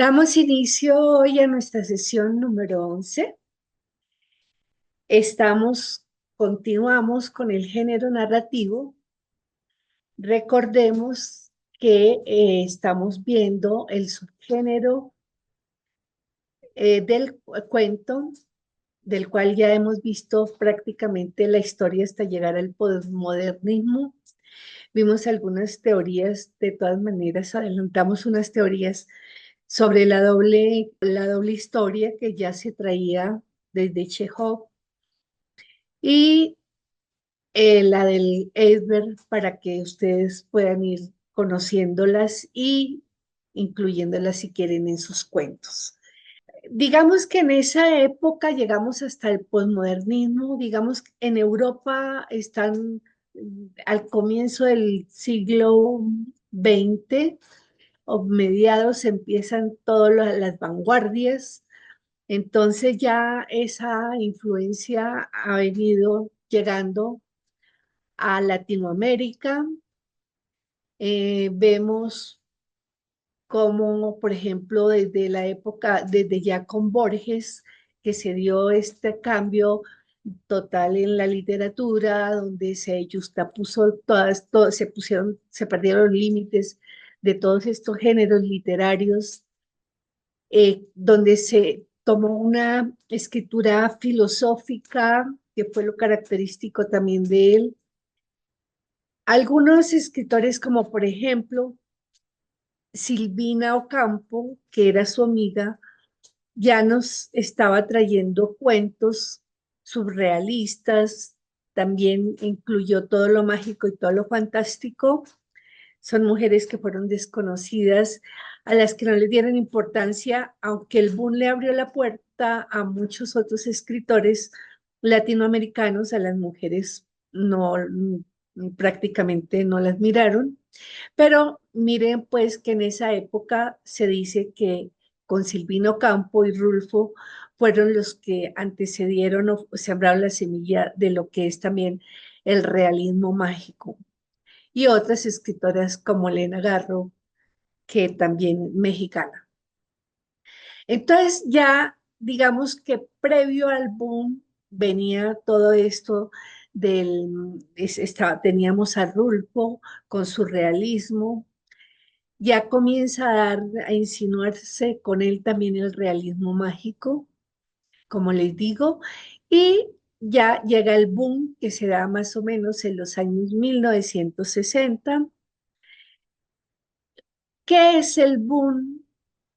Damos inicio hoy a nuestra sesión número 11. Estamos, continuamos con el género narrativo. Recordemos que estamos viendo el subgénero del cuento, del cual ya hemos visto prácticamente la historia hasta llegar al posmodernismo. Vimos algunas teorías, de todas maneras, adelantamos unas teorías sobre la doble historia que ya se traía desde Chekhov y la del Esber para que ustedes puedan ir conociéndolas y incluyéndolas si quieren en sus cuentos. Digamos que en esa época llegamos hasta el posmodernismo, digamos que en Europa están al comienzo del siglo XX o mediados empiezan todas las vanguardias, entonces ya esa influencia ha venido llegando a Latinoamérica. Vemos como, por ejemplo, desde la época, desde ya con Borges, que se dio este cambio total en la literatura, donde se justapuso se perdieron los límites de todos estos géneros literarios, donde se tomó una escritura filosófica, que fue lo característico también de él. Algunos escritores, como por ejemplo Silvina Ocampo, que era su amiga, ya nos estaba trayendo cuentos surrealistas, también incluyó todo lo mágico y todo lo fantástico. Son mujeres que fueron desconocidas, a las que no les dieron importancia, aunque el boom le abrió la puerta a muchos otros escritores latinoamericanos, a las mujeres no, prácticamente no las miraron. Pero miren pues que en esa época se dice que con Silvino Campo y Rulfo fueron los que antecedieron o sembraron la semilla de lo que es también el realismo mágico. Y otras escritoras como Elena Garro, que también mexicana. Entonces ya digamos que previo al boom venía todo esto teníamos a Rulfo con su realismo, ya comienza a insinuarse con él también el realismo mágico, como les digo, y ya llega el boom que se da más o menos en los años 1960. ¿Qué es el boom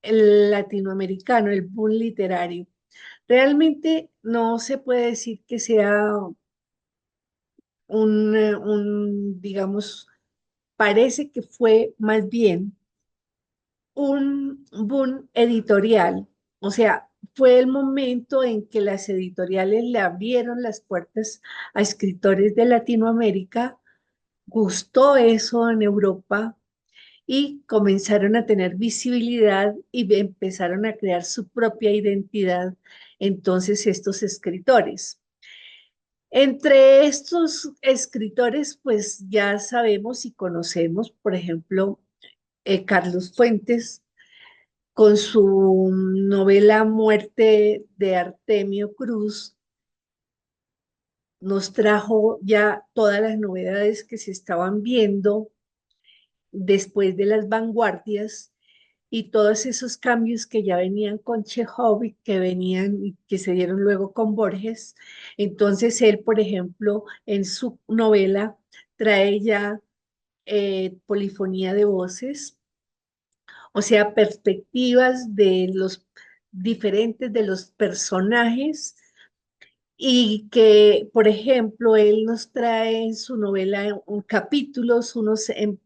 latinoamericano, el boom literario? Realmente no se puede decir que sea digamos, parece que fue más bien un boom editorial, o sea, fue el momento en que las editoriales le abrieron las puertas a escritores de Latinoamérica, gustó eso en Europa y comenzaron a tener visibilidad y empezaron a crear su propia identidad entonces estos escritores. Entre estos escritores, pues ya sabemos y conocemos, por ejemplo, Carlos Fuentes, con su novela Muerte de Artemio Cruz, nos trajo ya todas las novedades que se estaban viendo después de las vanguardias y todos esos cambios que ya venían con Chekhov y que venían y que se dieron luego con Borges. Entonces él, por ejemplo, en su novela trae ya polifonía de voces, o sea, perspectivas de los diferentes de los personajes y que, por ejemplo, él nos trae en su novela capítulos, unos en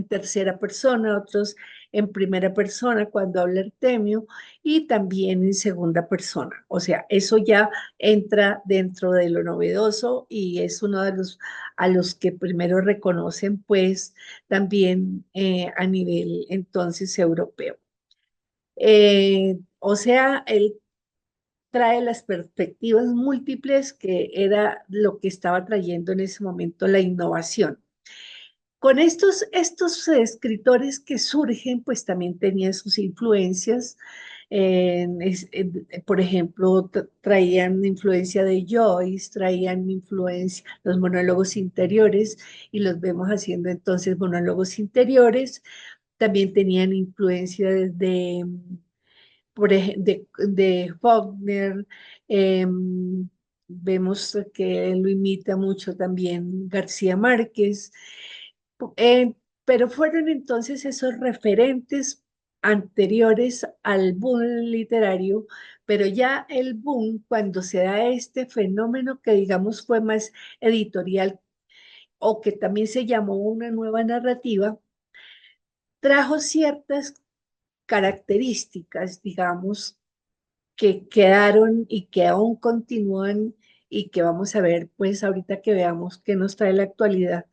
tercera persona, otros en primera persona cuando habla Artemio y también en segunda persona. O sea, eso ya entra dentro de lo novedoso y es uno de los a los que primero reconocen pues también a nivel entonces europeo. O sea, él trae las perspectivas múltiples que era lo que estaba trayendo en ese momento la innovación. Con estos escritores que surgen, pues también tenían sus influencias. Por ejemplo, traían influencia de Joyce, traían influencia los monólogos interiores, y los vemos haciendo entonces monólogos interiores. También tenían influencia de Faulkner. Vemos que lo imita mucho también García Márquez. eh, pero fueron entonces esos referentes anteriores al boom literario, pero ya el boom, cuando se da este fenómeno que digamos fue más editorial o que también se llamó una nueva narrativa, trajo ciertas características, digamos, que quedaron y que aún continúan, y que vamos a ver, pues ahorita que veamos qué nos trae la actualidad,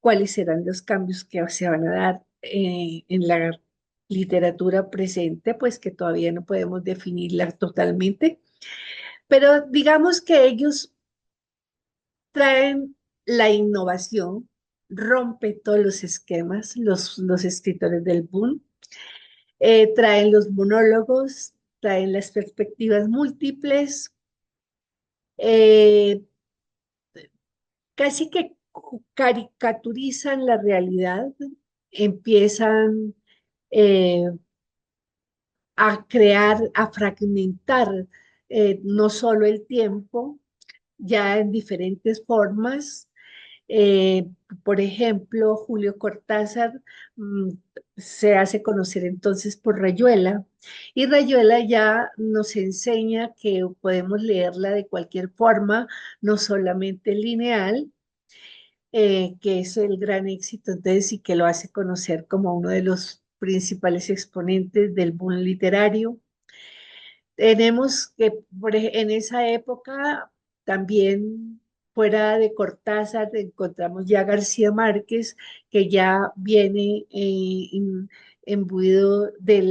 cuáles serán los cambios que se van a dar en la literatura presente, pues que todavía no podemos definirla totalmente, pero digamos que ellos traen la innovación, rompe todos los esquemas, los escritores del boom, traen los monólogos, traen las perspectivas múltiples, eh, casi que caricaturizan la realidad, empiezan eh, a crear, a fragmentar no solo el tiempo, ya en diferentes formas. Eh, por ejemplo, Julio Cortázar mm, se hace conocer entonces por Rayuela, y Rayuela ya nos enseña que podemos leerla de cualquier forma, no solamente lineal, que es el gran éxito entonces, y que lo hace conocer como uno de los principales exponentes del boom literario. Tenemos que en esa época también, fuera de Cortázar, encontramos ya García Márquez, que ya viene imbuido de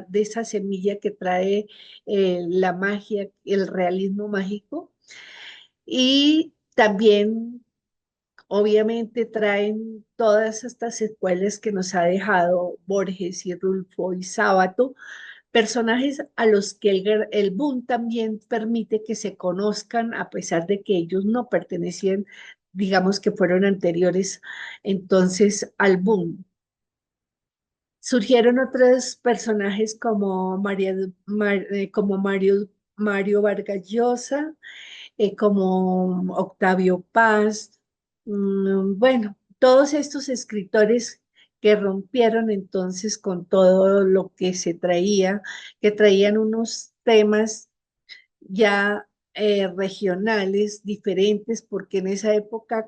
de esa semilla que trae la magia, el realismo mágico. Y también, obviamente, traen todas estas secuelas que nos ha dejado Borges y Rulfo y Sábato, personajes a los que el boom también permite que se conozcan, a pesar de que ellos no pertenecían, digamos que fueron anteriores entonces al boom. Surgieron otros personajes como, como Mario Vargas Llosa, como Octavio Paz. Bueno, todos estos escritores que rompieron entonces con todo lo que se traía, que traían unos temas ya regionales diferentes, porque en esa época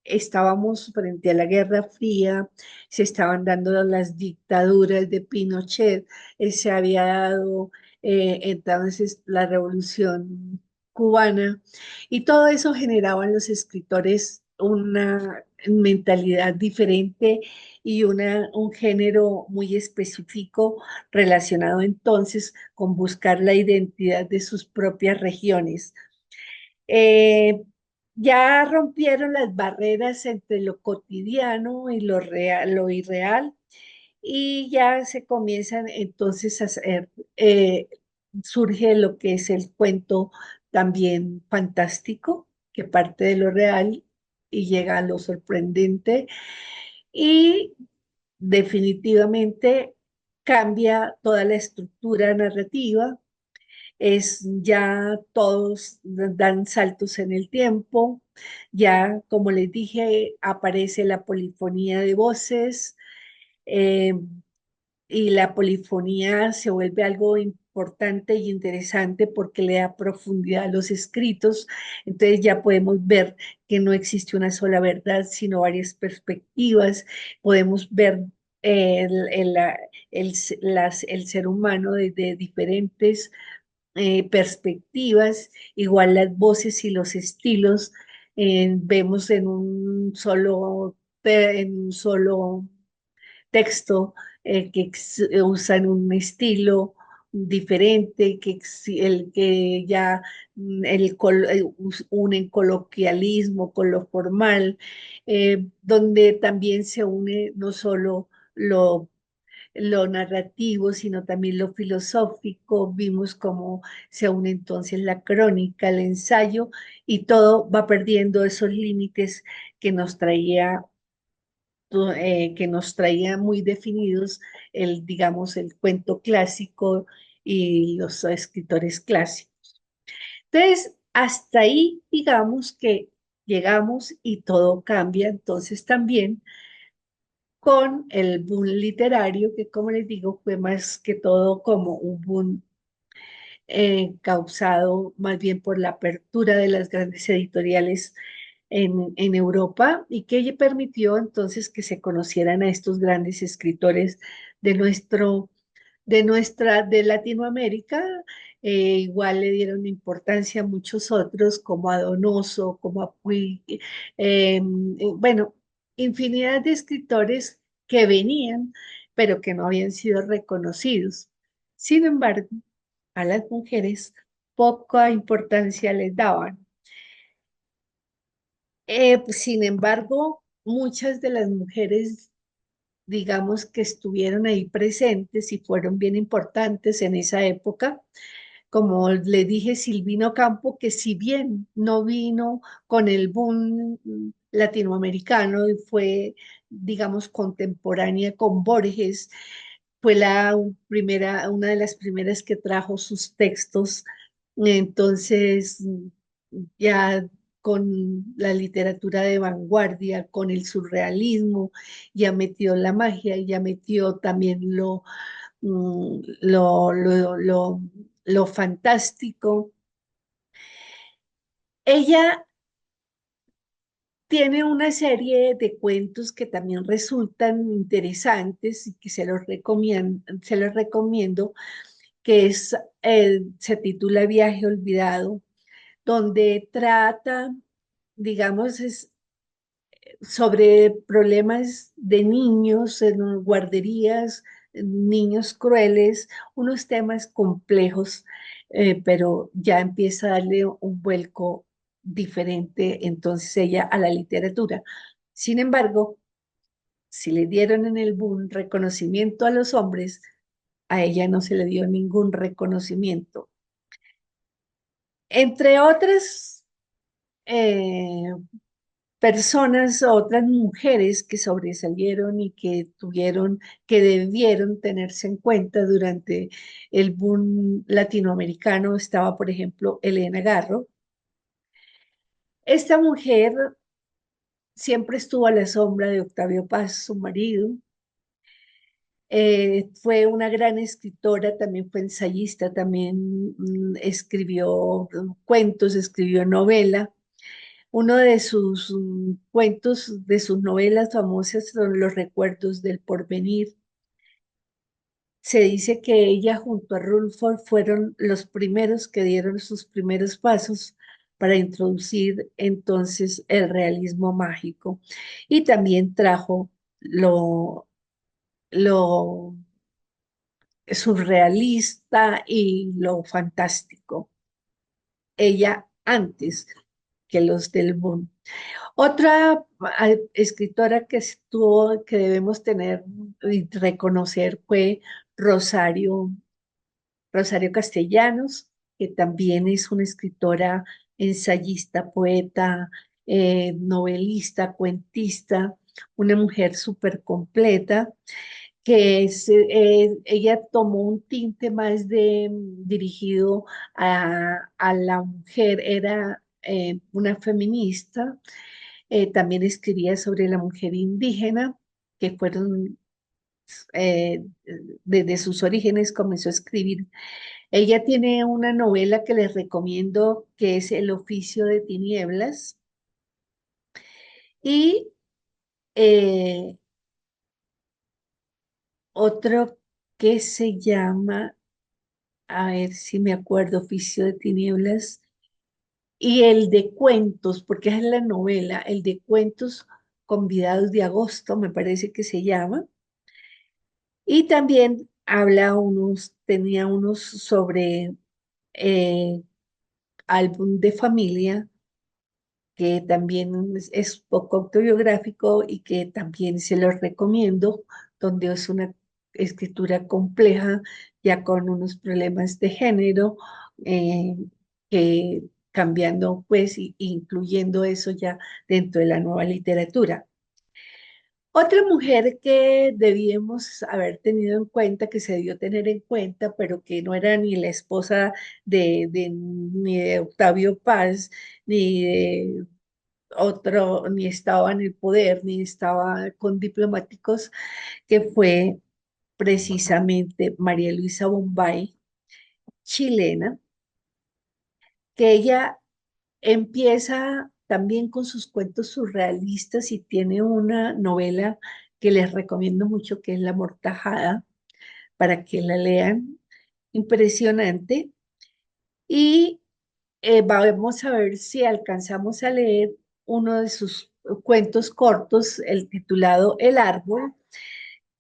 estábamos frente a la Guerra Fría, se estaban dando las dictaduras de Pinochet, se había dado entonces la Revolución Cubana, y todo eso generaba en los escritores una mentalidad diferente y un género muy específico, relacionado entonces con buscar la identidad de sus propias regiones. Eh, ya rompieron las barreras entre lo cotidiano y lo real, lo irreal, y ya se comienzan entonces a hacer, surge lo que es el cuento también fantástico, que parte de lo real y llega a lo sorprendente, y definitivamente cambia toda la estructura narrativa. Es ya todos dan saltos en el tiempo, ya como les dije, aparece la polifonía de voces, eh, y la polifonía se vuelve algo importante y interesante porque le da profundidad a los escritos. Entonces ya podemos ver que no existe una sola verdad, sino varias perspectivas. Podemos ver el ser humano desde diferentes perspectivas, igual las voces y los estilos. Vemos en un solo texto, que usan un estilo, diferente, el que ya unen coloquialismo con lo formal, donde también se une no solo lo narrativo, sino también lo filosófico. Vimos cómo se une entonces la crónica, el ensayo, y todo va perdiendo esos límites que nos traía que nos traía muy definidos digamos, el cuento clásico y los escritores clásicos. Entonces, hasta ahí, digamos que llegamos y todo cambia, entonces también con el boom literario, que como les digo, fue más que todo como un boom causado más bien por la apertura de las grandes editoriales en Europa y que permitió entonces que se conocieran a estos grandes escritores de de Latinoamérica. Igual le dieron importancia a muchos otros, como a Donoso, como a Puig, bueno, infinidad de escritores que venían, pero que no habían sido reconocidos. Sin embargo, a las mujeres poca importancia les daban. Sin embargo, muchas de las mujeres, digamos, que estuvieron ahí presentes y fueron bien importantes en esa época, como le dije, Silvino Campo, que si bien no vino con el boom latinoamericano y fue, digamos, contemporánea con Borges, fue una de las primeras que trajo sus textos. Entonces, ya con la literatura de vanguardia, con el surrealismo, ya metió la magia, ya metió también mm, lo, lo, lo, lo fantástico. Ella tiene una serie de cuentos que también resultan interesantes y que se los recomiendo, que se titula Viaje Olvidado, donde trata, digamos, sobre problemas de niños en guarderías, niños crueles, unos temas complejos, pero ya empieza a darle un vuelco diferente entonces ella a la literatura. Sin embargo, si le dieron en el boom reconocimiento a los hombres, a ella no se le dio ningún reconocimiento. Entre otras eh, personas, otras mujeres que sobresalieron y que debieron tenerse en cuenta durante el boom latinoamericano, estaba, por ejemplo, Elena Garro. Esta mujer siempre estuvo a la sombra de Octavio Paz, su marido. Fue una gran escritora, también fue ensayista, también escribió cuentos, escribió novela. Uno de sus cuentos, de sus novelas famosas son Los recuerdos del porvenir. Se dice que ella junto a Rulford fueron los primeros que dieron sus primeros pasos para introducir entonces el realismo mágico y también trajo lo surrealista y lo fantástico. Ella antes que los del boom. Otra escritora que estuvo, que debemos tener y reconocer fue Rosario, Rosario Castellanos, que también es una escritora, ensayista, poeta, novelista, cuentista, una mujer súper completa, ella tomó un tinte más dirigido a la mujer, era una feminista, también escribía sobre la mujer indígena, que fueron, eh, desde sus orígenes comenzó a escribir. Ella tiene una novela que les recomiendo, que es El oficio de tinieblas, y eh, otro que se llama, a ver si me acuerdo, Oficio de tinieblas, y el de cuentos, porque es la novela, el de cuentos convidados de agosto, me parece que se llama. Y también tenía unos sobre eh, álbum de familia, que también es poco autobiográfico y que también se los recomiendo, donde es una escritura compleja, ya con unos problemas de género, eh, que cambiando pues, incluyendo eso ya dentro de la nueva literatura. Otra mujer que debíamos haber tenido en cuenta, que se debió tener en cuenta, pero que no era ni la esposa ni de Octavio Paz, ni de otro, ni estaba en el poder, ni estaba con diplomáticos, que fue precisamente María Luisa Bombay, chilena, que ella empieza también con sus cuentos surrealistas y tiene una novela que les recomiendo mucho, que es La Mortajada, para que la lean. Impresionante. Y vamos a ver si alcanzamos a leer uno de sus cuentos cortos, el titulado El Árbol,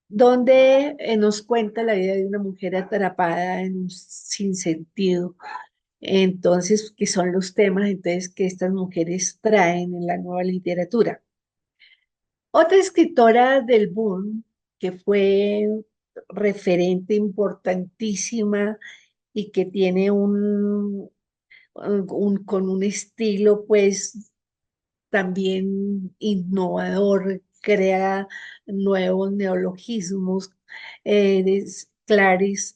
donde nos cuenta la vida de una mujer atrapada en un sinsentido. Entonces, que son los temas entonces que estas mujeres traen en la nueva literatura. Otra escritora del boom que fue referente importantísima y que tiene con un estilo pues también innovador, crea nuevos neologismos, Clarice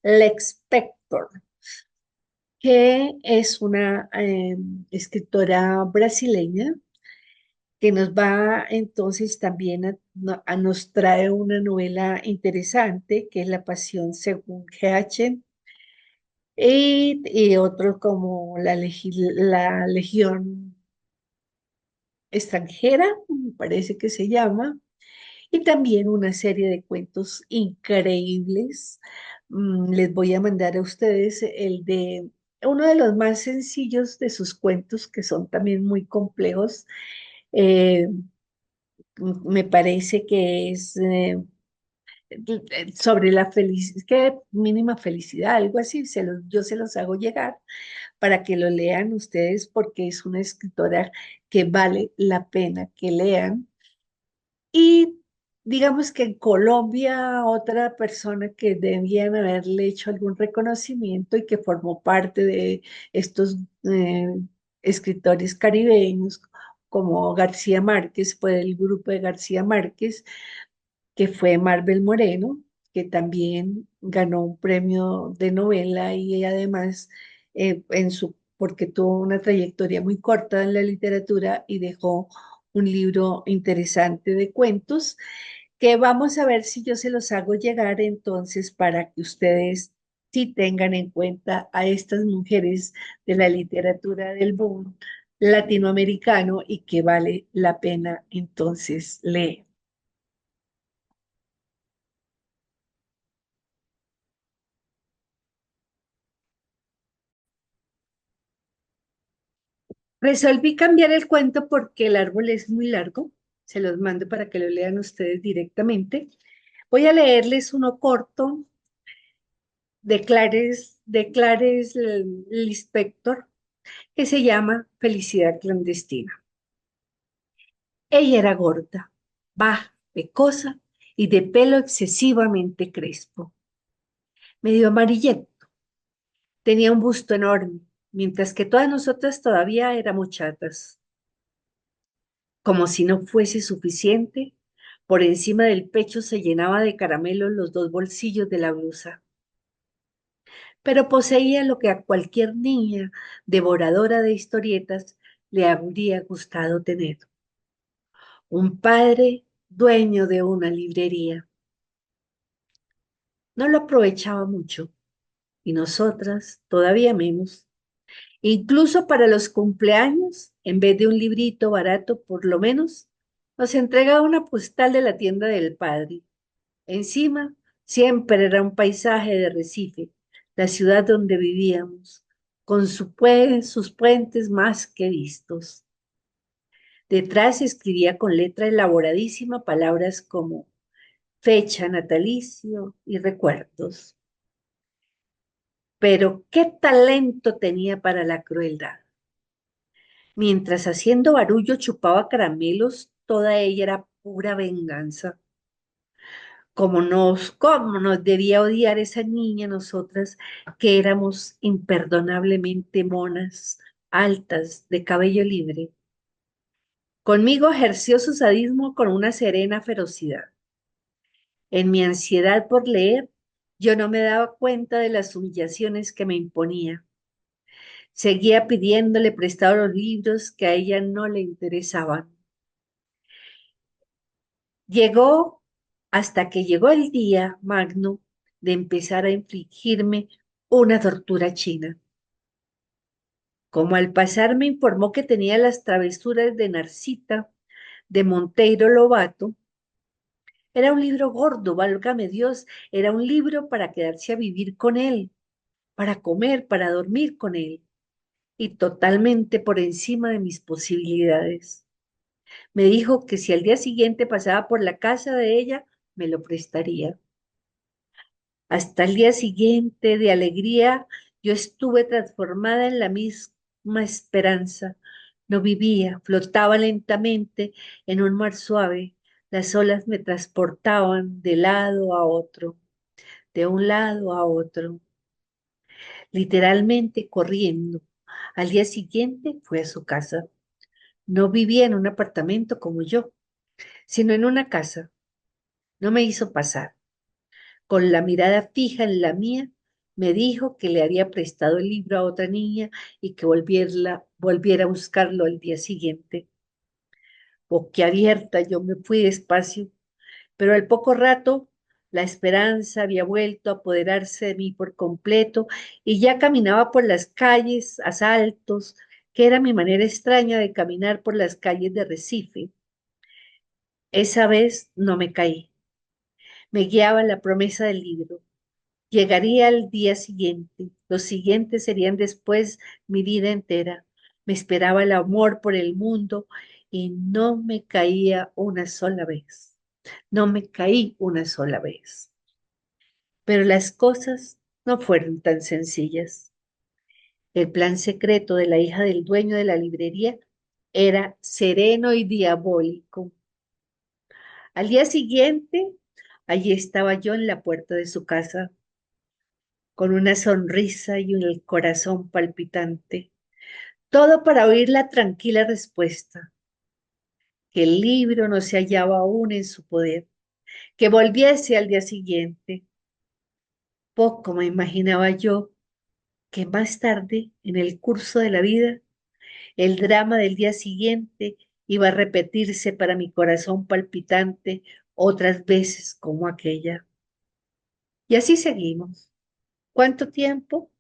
Lispector, que es una escritora brasileña que nos va entonces también nos trae una novela interesante, que es La Pasión según G.H. Y otro como la Legión extranjera, me parece que se llama, y también una serie de cuentos increíbles. Les voy a mandar a ustedes el de uno de los más sencillos de sus cuentos, que son también muy complejos. Eh, Me parece que es sobre la felicidad, que mínima felicidad, algo así, yo se los hago llegar para que lo lean ustedes, porque es una escritora que vale la pena que lean. Y digamos que en Colombia, otra persona que debían haberle hecho algún reconocimiento y que formó parte de estos eh, escritores caribeños, como García Márquez, fue del grupo de García Márquez, que fue Marvel Moreno, que también ganó un premio de novela y además porque tuvo una trayectoria muy corta en la literatura y dejó un libro interesante de cuentos, que vamos a ver si yo se los hago llegar entonces para que ustedes sí tengan en cuenta a estas mujeres de la literatura del boom latinoamericano y que vale la pena entonces leer. Resolví cambiar el cuento porque el árbol es muy largo. Se los mando para que lo lean ustedes directamente. Voy a leerles uno corto de Clarice Lispector, que se llama Felicidad clandestina. Ella era gorda, baja, pecosa y de pelo excesivamente crespo, medio amarillento. Tenía un busto enorme, mientras que todas nosotras todavía éramos chatas. Como si no fuese suficiente, por encima del pecho se llenaba de caramelos los dos bolsillos de la blusa. Pero poseía lo que a cualquier niña devoradora de historietas le habría gustado tener: un padre dueño de una librería. No lo aprovechaba mucho, y nosotras todavía menos. Incluso para los cumpleaños, en vez de un librito barato, por lo menos, nos entregaba una postal de la tienda del padre. Encima, siempre era un paisaje de Recife, la ciudad donde vivíamos, con sus puentes más que vistos. Detrás escribía con letra elaboradísima palabras como fecha, natalicio y recuerdos. Pero qué talento tenía para la crueldad. Mientras haciendo barullo chupaba caramelos, toda ella era pura venganza. Cómo nos debía odiar esa niña, nosotras que éramos imperdonablemente monas, altas, de cabello libre. Conmigo ejerció su sadismo con una serena ferocidad. En mi ansiedad por leer, yo no me daba cuenta de las humillaciones que me imponía. Seguía pidiéndole prestado los libros que a ella no le interesaban. Llegó hasta que llegó el día, Magno, de empezar a infligirme una tortura china. Como al pasar me informó que tenía las travesuras de Narcita de Monteiro Lobato, era un libro gordo, válgame Dios, era un libro para quedarse a vivir con él, para comer, para dormir con él, y totalmente por encima de mis posibilidades. Me dijo que si al día siguiente pasaba por la casa de ella, me lo prestaría. Hasta el día siguiente, de alegría, yo estuve transformada en la misma esperanza. No vivía, flotaba lentamente en un mar suave. Las olas me transportaban de lado a otro, de un lado a otro, literalmente corriendo. Al día siguiente fue a su casa. No vivía en un apartamento como yo, sino en una casa. No me hizo pasar. Con la mirada fija en la mía, me dijo que le había prestado el libro a otra niña y que volviera a buscarlo al día siguiente. Boquiabierta, yo me fui despacio, pero al poco rato la esperanza había vuelto a apoderarse de mí por completo y ya caminaba por las calles a saltos, que era mi manera extraña de caminar por las calles de Recife. Esa vez no me caí. Me guiaba la promesa del libro. Llegaría al día siguiente, los siguientes serían después mi vida entera. Me esperaba el amor por el mundo y no me caía una sola vez. No me caí una sola vez. Pero las cosas no fueron tan sencillas. El plan secreto de la hija del dueño de la librería era sereno y diabólico. Al día siguiente, allí estaba yo en la puerta de su casa con una sonrisa y el corazón palpitante. Todo para oír la tranquila respuesta, que el libro no se hallaba aún en su poder, que volviese al día siguiente. Poco me imaginaba yo que más tarde, en el curso de la vida, el drama del día siguiente iba a repetirse para mi corazón palpitante otras veces como aquella. Y así seguimos. ¿Cuánto tiempo?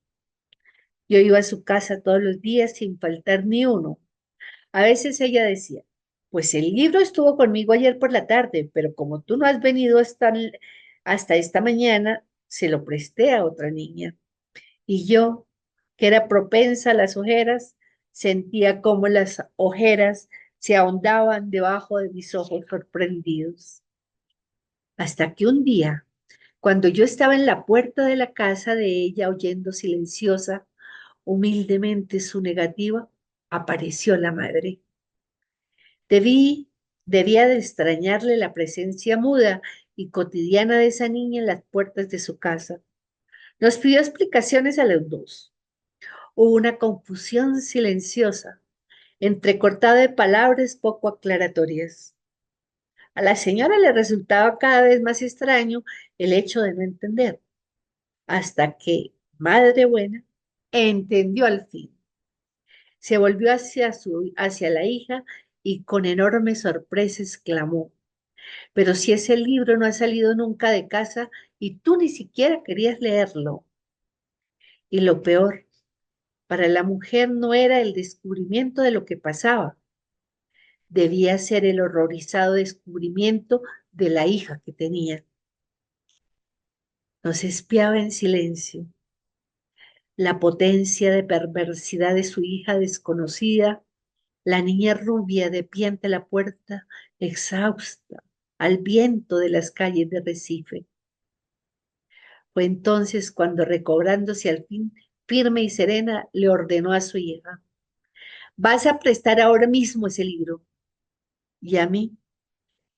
Yo iba a su casa todos los días sin faltar ni uno. A veces ella decía, pues el libro estuvo conmigo ayer por la tarde, pero como tú no has venido hasta esta mañana, se lo presté a otra niña. Y yo, que era propensa a las ojeras, sentía como las ojeras se ahondaban debajo de mis ojos sorprendidos. Hasta que un día, cuando yo estaba en la puerta de la casa de ella oyendo silenciosa, humildemente su negativa, apareció la madre. Debí, debía de extrañarle la presencia muda y cotidiana de esa niña en las puertas de su casa. Nos pidió explicaciones a los dos. Hubo una confusión silenciosa, entrecortada de palabras poco aclaratorias. A la señora le resultaba cada vez más extraño el hecho de no entender, hasta que, madre buena, entendió al fin. Se volvió hacia la hija y con enorme sorpresa exclamó, pero si ese libro no ha salido nunca de casa y tú ni siquiera querías leerlo. Y lo peor, para la mujer no era el descubrimiento de lo que pasaba, debía ser el horrorizado descubrimiento de la hija que tenía. Nos espiaba en silencio. La potencia de perversidad de su hija desconocida, la niña rubia de pie ante la puerta, exhausta, al viento de las calles de Recife. Fue entonces cuando, recobrándose al fin, firme y serena, le ordenó a su hija: vas a prestar ahora mismo ese libro, y a mí,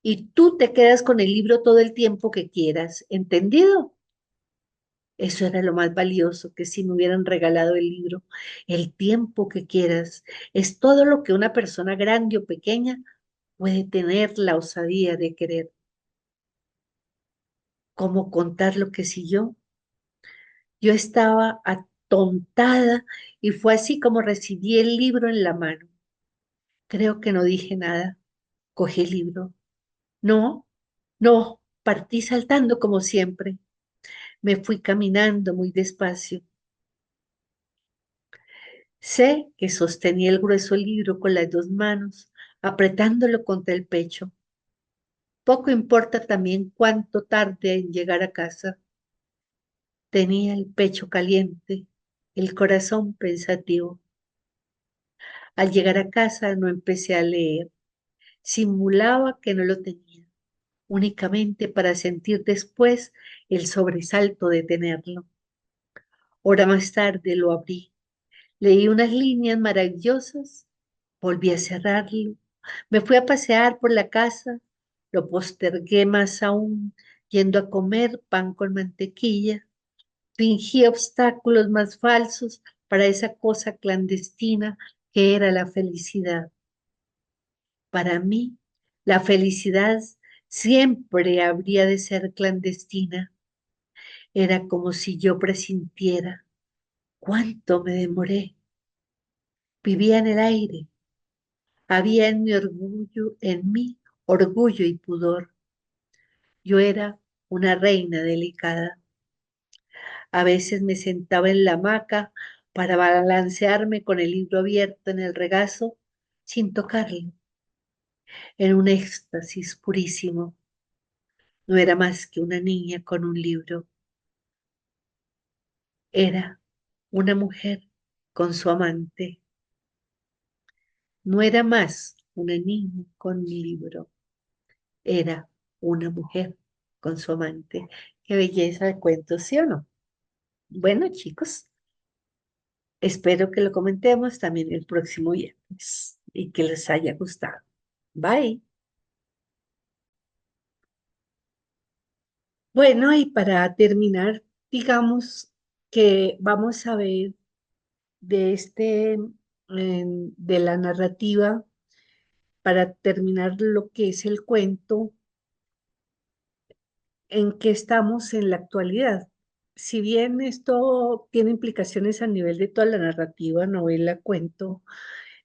y tú te quedas con el libro todo el tiempo que quieras, ¿entendido? Eso era lo más valioso, que si me hubieran regalado el libro, el tiempo que quieras. Es todo lo que una persona grande o pequeña puede tener la osadía de querer. ¿Cómo contar lo que siguió? Yo estaba atontada y fue así como recibí el libro en la mano. Creo que no dije nada. Cogí el libro. No, no, partí saltando como siempre. Me fui caminando muy despacio. Sé que sostenía el grueso libro con las dos manos, apretándolo contra el pecho. Poco importa también cuánto tarde en llegar a casa. Tenía el pecho caliente, el corazón pensativo. Al llegar a casa no empecé a leer. Simulaba que no lo tenía, únicamente para sentir después el sobresalto de tenerlo. Hora más tarde lo abrí. Leí unas líneas maravillosas, volví a cerrarlo, me fui a pasear por la casa, lo postergué más aún, yendo a comer pan con mantequilla, fingí obstáculos más falsos para esa cosa clandestina que era la felicidad. Para mí, la felicidad siempre habría de ser clandestina. Era como si yo presintiera cuánto me demoré. Vivía en el aire. Había en mí orgullo y pudor. Yo era una reina delicada. A veces me sentaba en la hamaca para balancearme con el libro abierto en el regazo sin tocarlo, en un éxtasis purísimo. No era más que una niña con un libro. Era una mujer con su amante. No era más una niña con un libro. Era una mujer con su amante. Qué belleza de cuento, ¿sí o no? Bueno, chicos, espero que lo comentemos también el próximo viernes y que les haya gustado. Bye. Bueno, y para terminar, digamos que vamos a ver de de la narrativa, para terminar lo que es el cuento, en que estamos en la actualidad. Si bien esto tiene implicaciones a nivel de toda la narrativa, novela, cuento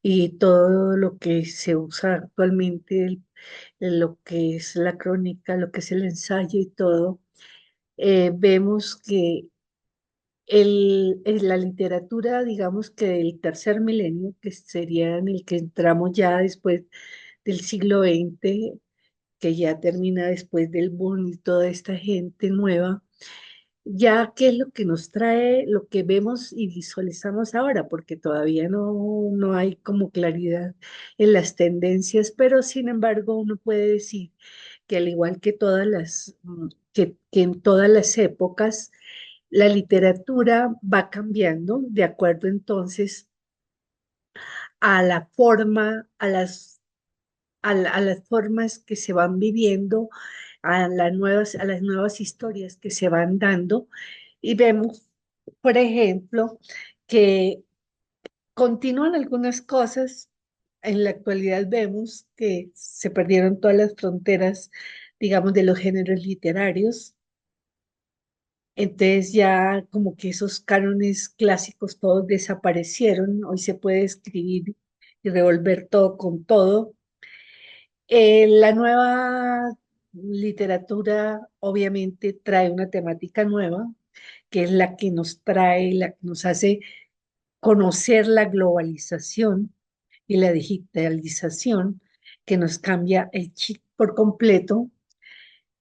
y todo lo que se usa actualmente, lo que es la crónica, lo que es el ensayo y todo, vemos que en la literatura, digamos que del tercer milenio, que sería en el que entramos ya después del siglo XX, que ya termina después del boom y toda esta gente nueva, ya qué es lo que nos trae, lo que vemos y visualizamos ahora, porque todavía no hay como claridad en las tendencias, pero sin embargo uno puede decir que al igual que que en todas las épocas, la literatura va cambiando de acuerdo entonces a la forma, a las formas que se van viviendo, a las nuevas historias que se van dando. Y vemos, por ejemplo, que continúan algunas cosas. En la actualidad vemos que se perdieron todas las fronteras, digamos, de los géneros literarios. Entonces ya como que esos cánones clásicos todos desaparecieron. Hoy se puede escribir y revolver todo con todo. La nueva literatura obviamente trae una temática nueva, que es la que nos trae, la que nos hace conocer la globalización y la digitalización, que nos cambia el chip por completo.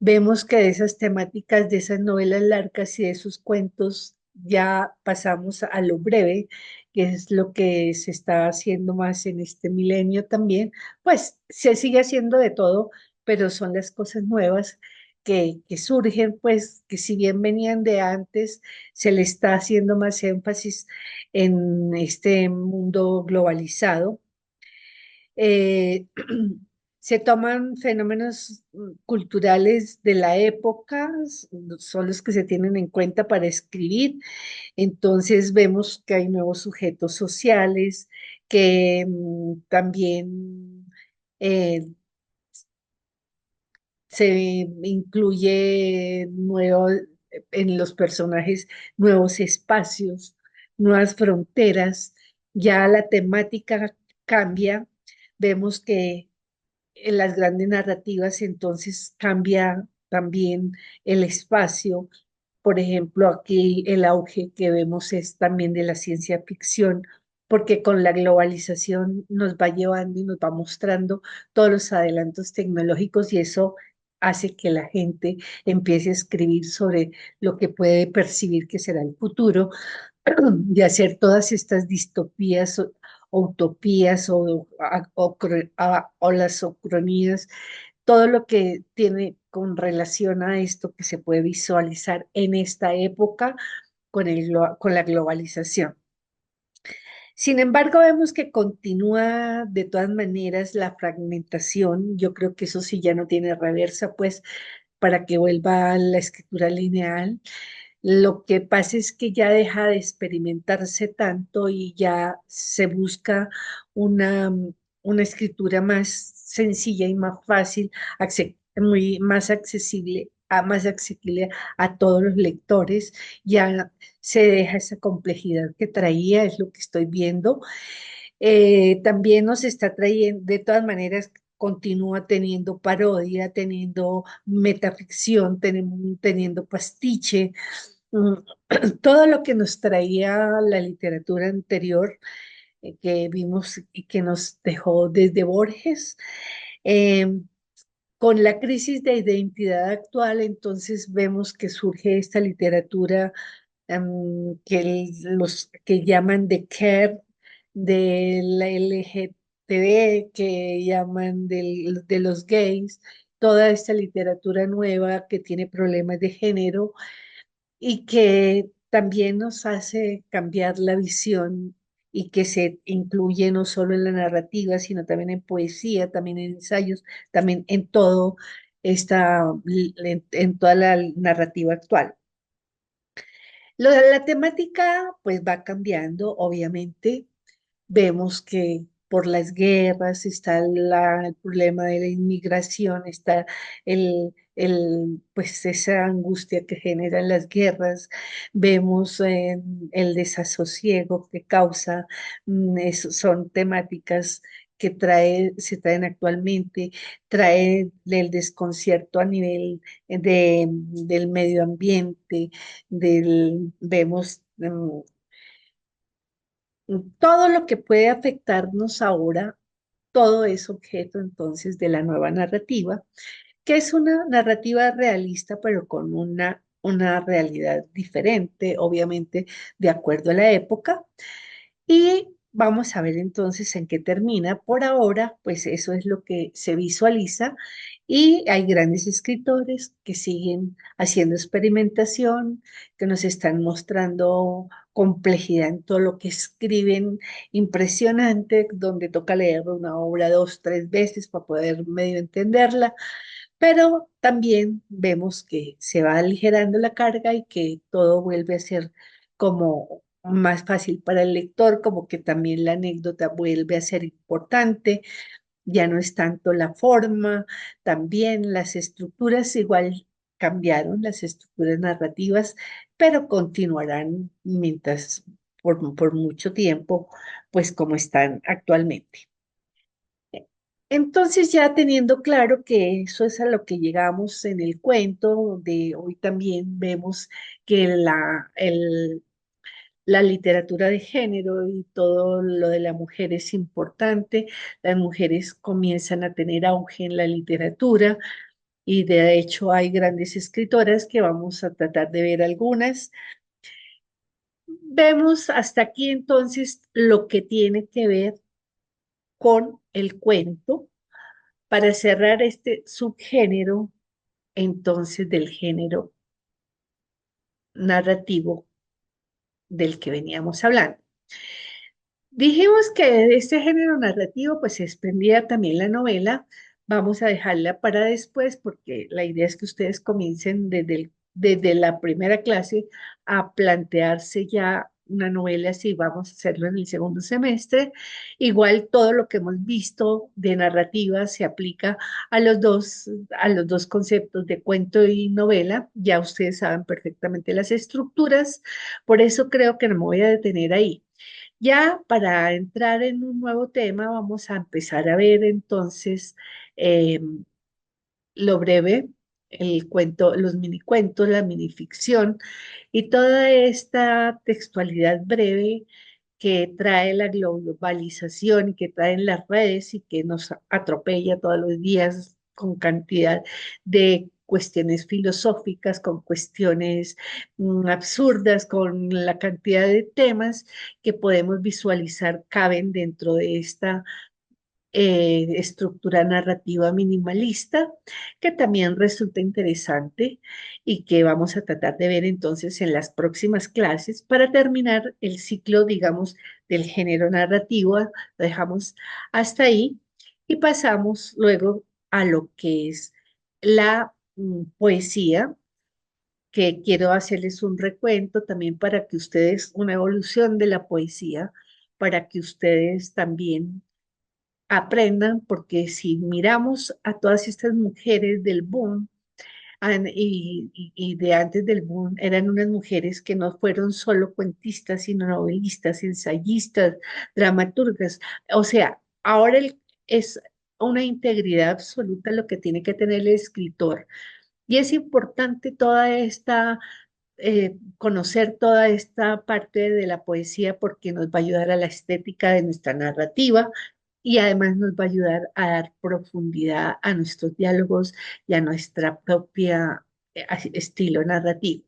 Vemos que de esas temáticas, de esas novelas largas y de esos cuentos, ya pasamos a lo breve, que es lo que se está haciendo más en este milenio también. Pues se sigue haciendo de todo, pero son las cosas nuevas que surgen, pues que si bien venían de antes, se le está haciendo más énfasis en este mundo globalizado. Eh, Se toman fenómenos culturales de la época, son los que se tienen en cuenta para escribir. Entonces vemos que hay nuevos sujetos sociales que también eh, se incluye en los personajes nuevos espacios, nuevas fronteras, ya la temática cambia, vemos que en las grandes narrativas entonces cambia también el espacio. Por ejemplo, aquí el auge que vemos es también de la ciencia ficción, porque con la globalización nos va llevando y nos va mostrando todos los adelantos tecnológicos y eso hace que la gente empiece a escribir sobre lo que puede percibir que será el futuro y hacer todas estas distopías o utopías o las ocronías, todo lo que tiene con relación a esto que se puede visualizar en esta época con la globalización. Sin embargo, vemos que continúa de todas maneras la fragmentación. Yo creo que eso sí ya no tiene reversa, pues para que vuelva a la escritura lineal. Lo que pasa es que ya deja de experimentarse tanto y ya se busca una, una escritura más sencilla y más fácil, más accesible a todos los lectores. Ya se deja esa complejidad que traía, es lo que estoy viendo. También nos está trayendo, de todas maneras, continúa teniendo parodia, teniendo metaficción, teniendo pastiche, mm, todo lo que nos traía la literatura anterior que vimos y que nos dejó desde Borges. Eh, con la crisis de identidad actual, entonces vemos que surge esta literatura los que llaman de care, de la LGTB, que llaman de los gays, toda esta literatura nueva que tiene problemas de género y que también nos hace cambiar la visión y que se incluye no solo en la narrativa, sino también en poesía, también en ensayos, también en todo en toda la narrativa actual. La temática pues va cambiando, obviamente. Vemos que por las guerras está el problema de la inmigración, está pues esa angustia que generan las guerras. Vemos el desasosiego que causa, son temáticas que se traen actualmente, trae el desconcierto a nivel del medio ambiente, vemos todo lo que puede afectarnos ahora, todo es objeto entonces de la nueva narrativa, que es una narrativa realista, pero con una realidad diferente, obviamente, de acuerdo a la época. Y vamos a ver entonces en qué termina. Por ahora, pues eso es lo que se visualiza y hay grandes escritores que siguen haciendo experimentación, que nos están mostrando complejidad en todo lo que escriben, impresionante, donde toca leer una obra dos, tres veces para poder medio entenderla, pero también vemos que se va aligerando la carga y que todo vuelve a ser como más fácil para el lector, como que también la anécdota vuelve a ser importante, ya no es tanto la forma, también las estructuras igual cambiaron, las estructuras narrativas, pero continuarán por mucho tiempo, pues como están actualmente. Entonces, ya teniendo claro que eso es a lo que llegamos en el cuento, donde hoy también vemos que la literatura de género y todo lo de la mujer es importante, las mujeres comienzan a tener auge en la literatura y de hecho hay grandes escritoras que vamos a tratar de ver algunas. Vemos hasta aquí entonces lo que tiene que ver con el cuento. para cerrar este subgénero, entonces, del género narrativo del que veníamos hablando. Dijimos que de este género narrativo pues se desprendía también la novela. Vamos a dejarla para después porque la idea es que ustedes comiencen desde la primera clase a plantearse ya una novela, si vamos a hacerlo en el segundo semestre. Igual todo lo que hemos visto de narrativa se aplica a los dos conceptos de cuento y novela. Ya ustedes saben perfectamente las estructuras, por eso creo que no me voy a detener ahí. Ya para entrar en un nuevo tema, vamos a empezar a ver entonces eh, lo breve, el cuento, los minicuentos, la minificción y toda esta textualidad breve que trae la globalización y que traen las redes y que nos atropella todos los días con cantidad de cuestiones filosóficas, con cuestiones absurdas, con la cantidad de temas que podemos visualizar caben dentro de esta estructura narrativa minimalista, que también resulta interesante y que vamos a tratar de ver entonces en las próximas clases para terminar el ciclo, digamos, del género narrativo. Lo dejamos hasta ahí y pasamos luego a lo que es la poesía, que quiero hacerles un recuento también para que ustedes, una evolución de la poesía, para que ustedes también aprendan, porque si miramos a todas estas mujeres del boom y de antes del boom, eran unas mujeres que no fueron solo cuentistas, sino novelistas, ensayistas, dramaturgas. O sea, ahora es una integridad absoluta lo que tiene que tener el escritor. Y es importante toda esta conocer toda esta parte de la poesía porque nos va a ayudar a la estética de nuestra narrativa y además nos va a ayudar a dar profundidad a nuestros diálogos y a nuestra propia estilo narrativo.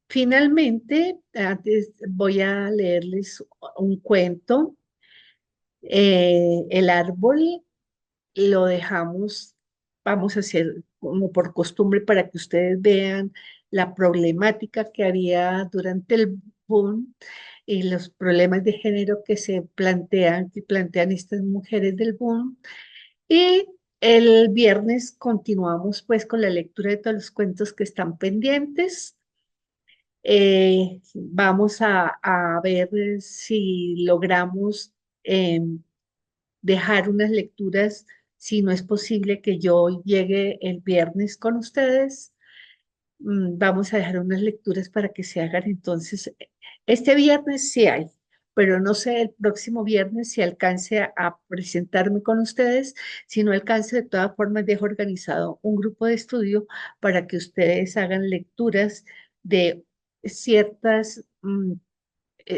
Finalmente, antes voy a leerles un cuento. El árbol lo dejamos, vamos a hacer como por costumbre para que ustedes vean la problemática que había durante el boom y los problemas de género que plantean estas mujeres del boom. Y el viernes continuamos pues con la lectura de todos los cuentos que están pendientes. Vamos a ver si logramos dejar unas lecturas, si no es posible que yo llegue el viernes con ustedes. Vamos a dejar unas lecturas para que se hagan entonces. Este viernes sí hay, pero no sé el próximo viernes si alcance a presentarme con ustedes. Si no alcance, de todas formas, dejo organizado un grupo de estudio para que ustedes hagan lecturas de ciertas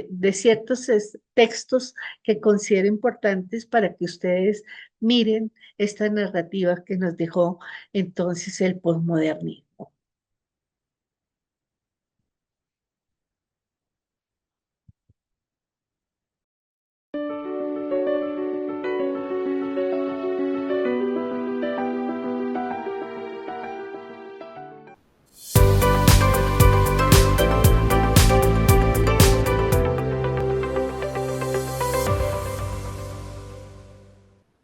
de ciertos textos que considero importantes para que ustedes miren esta narrativa que nos dejó entonces el posmodernismo.